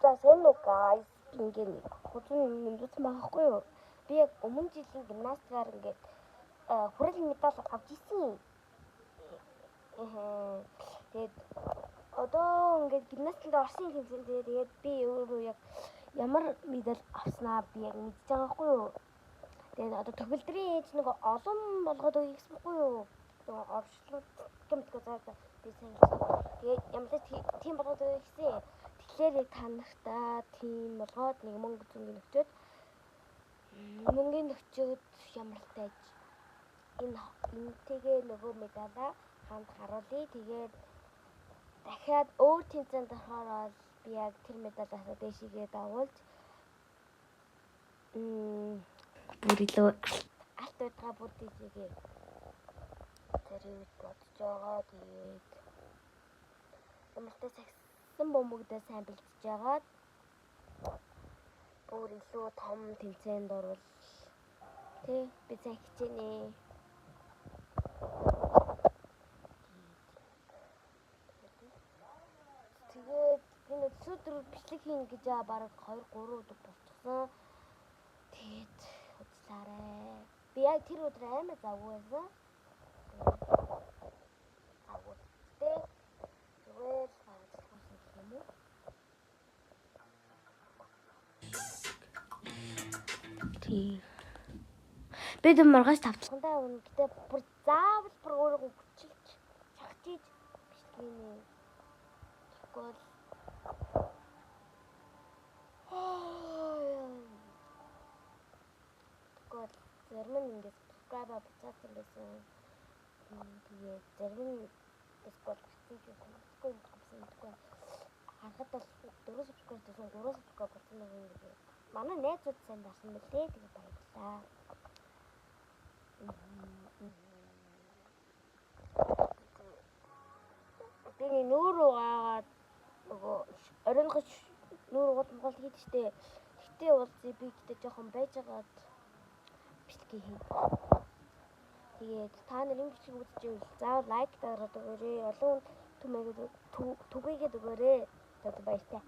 сайн уу guys. Ингээд хожим нэмж маахгүй юу? Би яг өмнө жилийн гимнастикаар ингээд хүрэл медаль авч ирсэн. Тэгээд одоо ингээд гимнастикт орсон тэмцээндээ тэгээд би өөрөө яг ямар медаль авснаа би яг мэдчихэж байгаа байхгүй юу? Тэгээд одоо төгөлдрийн ээж нэг олон болгоод өгсөн байхгүй юу? Тэгээд орчлууд гэмтгэ заасан би сайн. Тэгээд ямар тийм болгоод өгсөн. Тэгэхээр яг танахтаа тийм болгоод нэг мөнгө зөнгөний өчөөд мөнгөний өчөөд ямар тааж энтэйгээ нөгөө медалаа хамт харуулъя. Тэгээд дахиад өөр тэмцээнд орохоор би яг тэр медалаасаа дэшигээ дагуулж бүр илүү алт удаа бүр дэшигээ тэрийг бодож байгаа. Тэгээд ямар тааж сагсан бөмбөгдөө сайн бэлтжиж байгаа. Бүр илүү том тэмцээнд орвол тий би сайн хичээнэ. Тэгээд энэ өдөр бичлэг хийн гэж бараг 2-3 өдөр болчихсон. Тэгээд уучлаарай. Би яг тэр өдөр амар завгүй байсан. Тэ зүгээр файлсан юм уу? Тий. Бид маргааш тавцлагандаа өгнө гэдэг бүр заавал бүр өөрөө хүчилж шахтиж бичлэгийн тэгвэл зарим нь ингээд subscribe буцаасан байсан. Тэгээд зарим нь Discord батсан ч юм уу гомсон. Харахад бол 4 subscribe гэсэн 3 subscribe болсон байгаа юм гэдэг. Манай найзууд сайн дасан мөлий. Тэгээд баярлалаа. Би нүүрөө гаад нөгөө оройнгоч нүүрөө гол хийд штэ. Гэтэ бол би гэдэг жоохон байж байгаад бичлэгээ хийн. Тэгээд та нарын бичлэг үзчихвэл заавал лайк дараад өгөөрэй. Олон түгээгээд өгөөрэй. Тэгээд баяртай.